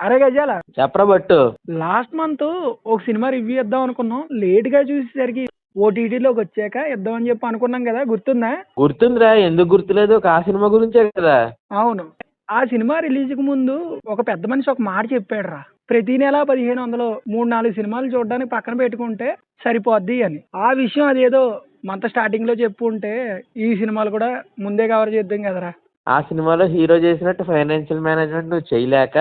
అరే గజాల చెప్పరా బట్టు. లాస్ట్ మంత్ ఒక సినిమా రివ్యూ ఇద్దాం అనుకున్నాం, లేట్ గా చూసేసరికి ఓటీటీలోకి వచ్చాక ఇద్దాం అని చెప్పి అనుకున్నాం కదా, గుర్తుందా? గుర్తుందిరా, ఎందుకు గుర్తులేదు? ఆ సినిమా గురించే కదా. అవును. ఆ సినిమా రిలీజ్ కు ముందు ఒక పెద్ద మనిషి ఒక మాట చెప్పాడు రా, ప్రతి నెల 1500 3-4 సినిమాలు చూడడానికి పక్కన పెట్టుకుంటే సరిపోద్ది అని. ఆ విషయం అదేదో మంత్ స్టార్టింగ్ లో చెప్పుంటే ఈ సినిమాలు కూడా ముందే కవర్ చేద్దాం కదరా. ఆ సినిమాలో హీరో చేసినట్టు ఫైనాన్షియల్ మేనేజ్మెంట్ నువ్వు చేయలేక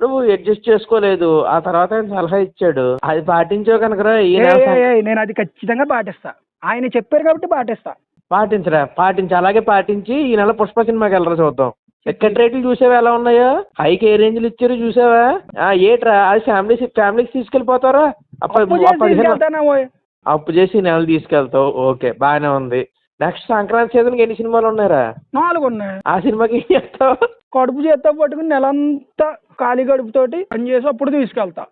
నువ్వు అడ్జస్ట్ చేసుకోలేదు. ఆ తర్వాత ఆయన సలహా ఇచ్చాడు, అది పాటించావు కనుకరా ఈ నెల నేను అది ఖచ్చితంగా పాటిస్తా. ఆయన చెప్పారు కాబట్టి పాటిస్తా. పాటించి అలాగే పాటించి ఈ నెల పుష్ప సినిమాకి వెళ్ళరా చూద్దాం. టికెట్ రేట్లు చూసావా ఎలా ఉన్నాయో? హైకి ఏ రేంజ్లు ఇచ్చారు చూసావా? ఏట్రా అది ఫ్యామిలీకి తీసుకెళ్ళిపోతారా? అప్పు చేసి ఈ నెల తీసుకెళ్తావు, ఓకే బాగానే ఉంది. నెక్స్ట్ సంక్రాంతి సీజన్కి ఎన్ని సినిమాలు ఉన్నాయరా? 4 ఉన్నాయి. ఆ సినిమాకి ఏం చేస్తావు? కడుపు చేత్తో పట్టుకుని నెలంతా ఖాళీ కడుపుతోటి పని చేసి అప్పుడు తీసుకెళ్తా.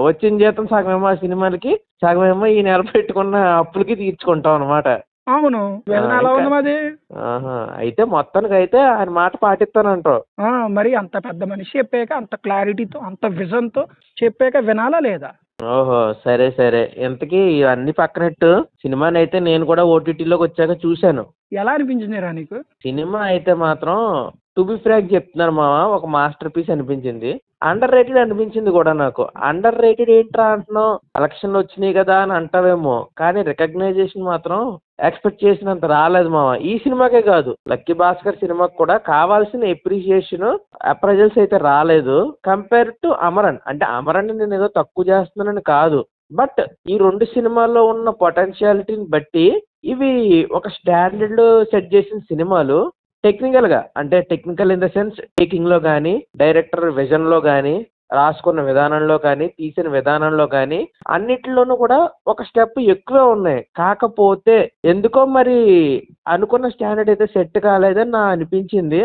వచ్చిన జీతం సగమేమో ఆ సినిమాలకి, సగమేమో ఈ నెల పెట్టుకున్న అప్పులకి తీర్చుకుంటాం అనమాట. అవును. ఎలా ఉంది మాది? అయితే మొత్తానికి అయితే ఆయన మాట పాటిస్తానంటావు. మరి అంత పెద్ద మనిషి చెప్పాక, అంత క్లారిటీతో, అంత విజన్ తో చెప్పాక వినాలా లేదా? ఓహో, సరే సరే. ఇంతకీ ఇవన్నీ పక్కనట్టు సినిమాని అయితే నేను కూడా ఓటీటీలోకి వచ్చాక చూశాను. ఎలా అనిపించిందిరా నీకు? సినిమా అయితే మాత్రం టు బి ఫ్రాంక్ చెప్తున్నాను మామ, ఒక మాస్టర్ పీస్ అనిపించింది. అండర్ రేటెడ్ అనిపించింది కూడా నాకు. అండర్ రేటెడ్ ఏంట్రా అంటున్నావు, ఎలక్షన్లు వచ్చినాయి కదా అని అంటావేమో, కానీ రికగ్నైజేషన్ మాత్రం ఎక్స్పెక్ట్ చేసినంత రాలేదు మామ. ఈ సినిమాకే కాదు, లక్కీ భాస్కర్ సినిమాకి కూడా కావాల్సిన ఎప్రిషియేషన్ అప్రైజల్స్ అయితే రాలేదు కంపేర్ టు అమరన్. అంటే అమరన్ నేను ఏదో తక్కువ చేస్తున్నానని కాదు, బట్ ఈ 2 సినిమాల్లో ఉన్న పొటెన్షియాలిటీని బట్టి ఇవి ఒక స్టాండర్డ్ సెట్ చేసిన సినిమాలు. టెక్నికల్గా అంటే టెక్నికల్ ఇన్ ద సెన్స్ టేకింగ్లో కానీ, డైరెక్టర్ విజన్లో కానీ, రాసుకున్న విధానంలో కానీ, తీసిన విధానంలో కానీ అన్నిటిలోనూ కూడా ఒక స్టెప్ ఎక్కువే ఉన్నాయి. కాకపోతే ఎందుకో మరి అనుకున్న స్టాండర్డ్ అయితే సెట్ కాలేదని నా అనిపించింది.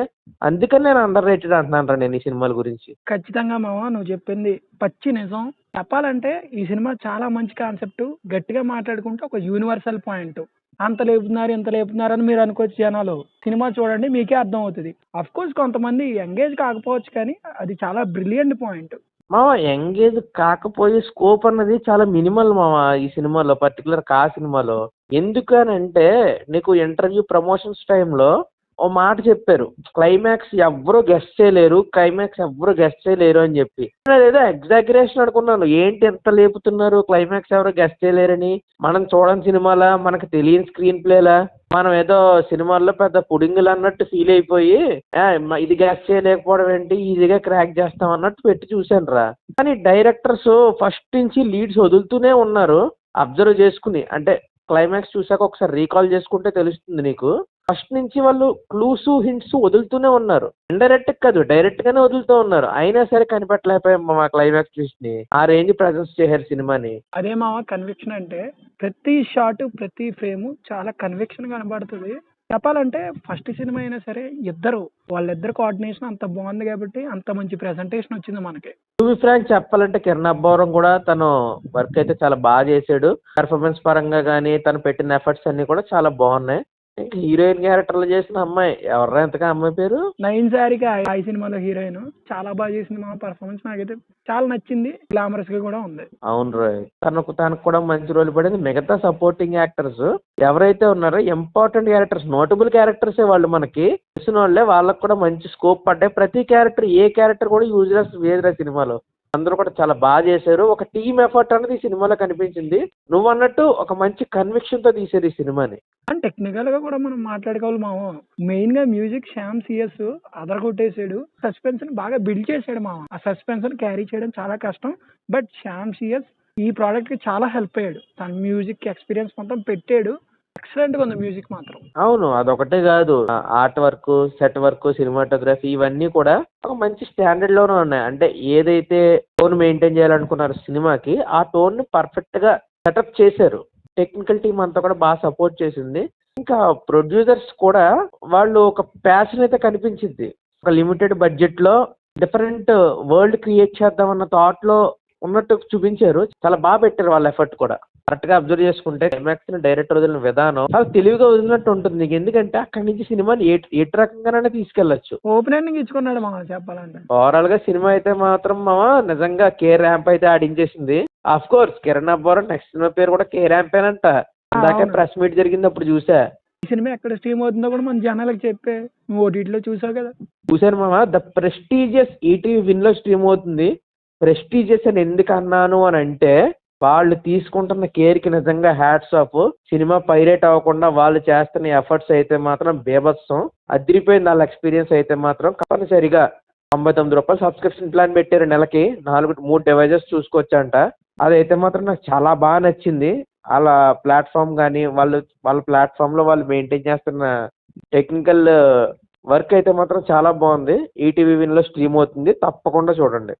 అందుకని నేను అండర్ రేటెడ్ అంటున్నాను రా నేను ఈ సినిమాల గురించి. ఖచ్చితంగా మామ, నువ్వు చెప్పింది పచ్చి నిజం. చెప్పాలంటే ఈ సినిమా చాలా మంచి కాన్సెప్ట్. గట్టిగా మాట్లాడుకుంటే ఒక యూనివర్సల్ పాయింట్. అంత లేపుతున్నారు ఇంత లేపుతున్నారు అని మీరు అనుకోవచ్చు జనాలు. సినిమా చూడండి మీకే అర్థం అవుతుంది. అఫ్ కోర్స్ కొంతమంది ఎంగేజ్ కాకపోవచ్చు, కానీ అది చాలా బ్రిలియంట్ పాయింట్. మామ ఎంగేజ్ కాకపోయే స్కోప్ అన్నది చాలా మినిమల్ మామ ఈ సినిమాలో, పర్టికులర్ ఆ సినిమాలో. ఎందుకనంటే నీకు ఇంటర్వ్యూ ప్రమోషన్స్ టైంలో ఓ మాట చెప్పారు, క్లైమాక్స్ ఎవ్వరూ గెస్ట్ చేయలేరు అని చెప్పి. అదేదో ఎగ్జాగరేషన్ అనుకున్నాను, ఏంటి ఎంత లేపుతున్నారు, క్లైమాక్స్ ఎవరో గెస్ట్ చేయలేరని. మనం చూడని సినిమాలా, మనకు తెలియని స్క్రీన్ ప్లేలా, మనం ఏదో సినిమాల్లో పెద్ద పుడింగులు అన్నట్టు ఫీల్ అయిపోయి ఇది గెస్ట్ చేయలేకపోవడం ఏంటి, ఈజీగా క్రాక్ చేస్తాం అన్నట్టు పెట్టి చూశాను రా. కానీ డైరెక్టర్స్ ఫస్ట్ నుంచి లీడ్స్ వదులుతూనే ఉన్నారు. అబ్జర్వ్ చేసుకుని, అంటే క్లైమాక్స్ చూసాక ఒకసారి రీకాల్ చేసుకుంటే తెలుస్తుంది నీకు. ఫస్ట్ నుంచి వాళ్ళు క్లూస్ హింట్స్ వదులుతూనే ఉన్నారు. ఇండైరెక్ట్ కాదు, డైరెక్ట్ గానే వదులుతూ ఉన్నారు. అయినా సరే కనిపెట్టలేకపోయాం మా క్లైమాక్స్ ట్విస్ట్ ని. ఆ రేంజ్ ప్రెజెన్స్ చేశారు సినిమాని. అదే మామ కన్విక్షన్ అంటే, ప్రతి షాట్ ప్రతి ఫ్రేమ్ చాలా కన్విక్షన్ కనబడుతుంది. చెప్పాలంటే ఫస్ట్ సినిమా అయినా సరే వాళ్ళిద్దరు కోఆర్డినేషన్ అంత బాగుంది కాబట్టి అంత మంచి ప్రెజెంటేషన్ వచ్చింది మనకి. టు బి ఫ్రాంక్ చెప్పాలంటే కిరణ్ అబ్బవరం కూడా తను వర్క్ అయితే చాలా బాగా చేశాడు. పెర్ఫార్మెన్స్ పరంగా కానీ తను పెట్టిన ఎఫర్ట్స్ అన్ని కూడా చాలా బాగున్నాయి. హీరోయిన్ క్యారెక్టర్లు చేసిన అమ్మాయి ఎవర్రా ఎంతగా అమ్మాయి పేరు? నైన్ సారిక ఆ సినిమాలో హీరోయిన్ చాలా బాగా చేసింది. మా పర్ఫార్మెన్స్ నాకైతే చాలా నచ్చింది. గ్లామరస్ గా కూడా ఉంది. అవును రాయ్, తనకు కూడా మంచి రోల్ పడింది. మిగతా సపోర్టింగ్ యాక్టర్స్ ఎవరైతే ఉన్నారో ఇంపార్టెంట్ క్యారెక్టర్స్, నోటబుల్ క్యారెక్టర్సే వాళ్ళు, మనకి తెలిసిన వాళ్ళే. వాళ్ళకు కూడా మంచి స్కోప్ పడ్డాయి. ప్రతి క్యారెక్టర్, ఏ క్యారెక్టర్ కూడా యూజ్లెస్ లేదురా సినిమాలో. అందరూ కూడా చాలా బాగా చేశారు. ఒక టీమ్ ఎఫర్ట్ అనేది ఈ సినిమాలో కనిపించింది. నువ్వు అన్నట్టు ఒక మంచి కన్విక్షన్ తో తీశారు ఈ సినిమాని. అండ్ టెక్నికల్ గా కూడా మనం మాట్లాడుకోవాలి మామ. మెయిన్ గా మ్యూజిక్ శ్యామ్ సిఎస్ అదర్ కొట్టేసాడు. సస్పెన్స్ ని బాగా బిల్డ్ చేశాడు మామ. ఆ సస్పెన్స్ ని క్యారీ చేయడం చాలా కష్టం, బట్ శ్యామ్ సిఎస్ ఈ ప్రోడక్ట్ కి చాలా హెల్ప్ అయ్యాడు. తన మ్యూజిక్ ఎక్స్పీరియన్స్ మొత్తం పెట్టాడు. ఎక్సలెంట్ గా ఉంది మ్యూజిక్ మాత్రం. అవును, అదొకటే కాదు, art work, set work, cinematography ఇవన్నీ కూడా ఒక మంచి స్టాండర్డ్ లోనే ఉన్నాయి. అంటే ఏదైతే టోన్ మెయింటైన్ చేయాలనుకున్నారు సినిమాకి, ఆ టోన్ ని పర్ఫెక్ట్ గా సెటప్ చేశారు. టెక్నికల్ టీం అంతా కూడా బాగా సపోర్ట్ చేసింది. ఇంకా ప్రొడ్యూసర్స్ కూడా వాళ్ళు ఒక ప్యాషన్ అయితే కనిపించింది. ఒక లిమిటెడ్ బడ్జెట్ లో డిఫరెంట్ వరల్డ్ క్రియేట్ చేద్దామన్న థాట్ లో ఉన్నట్టు చూపించారు. చాలా బాగా పెట్టారు వాళ్ళ ఎఫర్ట్ కూడా. కరెక్ట్ గా అబ్జర్వ్ చేసుకుంటే క్లైమాక్స్ ని డైరెక్టర్ వదిలిన విధానం చాలా తెలివిగా వదిలినట్టు ఉంటుంది నీకు. ఎందుకంటే అక్కడి నుంచి సినిమాని ఏ రకంగానైనా తీసుకెళ్లొచ్చు. ఓపెన్ ఎండింగ్ ఇచ్చుకున్నాడు మామ చెప్పాలంటే. ఓవరాల్ గా సినిమా అయితే మాత్రం మామ నిజంగా కే ర్యాంప్ అయితే ఆడించేసింది. Of course Kiran Abbavaram next సినిమా పేరు కూడా కే ర్యాంపేనంట. ఇందాకే అవును. ప్రెస్ మీట్ జరిగింది అప్పుడు చూసా. ఈ సినిమా ఎక్కడ స్ట్రీమ్ అవుతుందో కూడా మన జనాలకు చెప్పే, నువ్వు ఓటీటీలో చూసావు కదా. చూశాను మామ. ద ప్రెస్టీజియస్ ఈటీవీ విన్ లో స్ట్రీమ్ అవుతుంది. ప్రెస్టీజియస్ అని ఎందుకు అన్నాను అని అంటే వాళ్ళు తీసుకుంటున్న కేర్ కి నిజంగా హ్యాట్స్ ఆఫ్. సినిమా పైరేట్ అవ్వకుండా వాళ్ళు చేస్తున్న ఎఫర్ట్స్ అయితే మాత్రం బీభత్సం. అదిరిపోయింది వాళ్ళ ఎక్స్పీరియన్స్ అయితే మాత్రం. తప్పనిసరిగా రూ. 99 సబ్స్క్రిప్షన్ ప్లాన్ పెట్టారు నెలకి. 3 డివైజెస్ చూసుకోవచ్చంట. అదైతే మాత్రం నాకు చాలా బాగా నచ్చింది. వాళ్ళ ప్లాట్ఫామ్ కానీ వాళ్ళ ప్లాట్ఫామ్ లో వాళ్ళు మెయింటైన్ చేస్తున్న టెక్నికల్ వర్క్ అయితే మాత్రం చాలా బాగుంది. ఈటీవీ విన్ లో స్ట్రీమ్ అవుతుంది. తప్పకుండా చూడండి.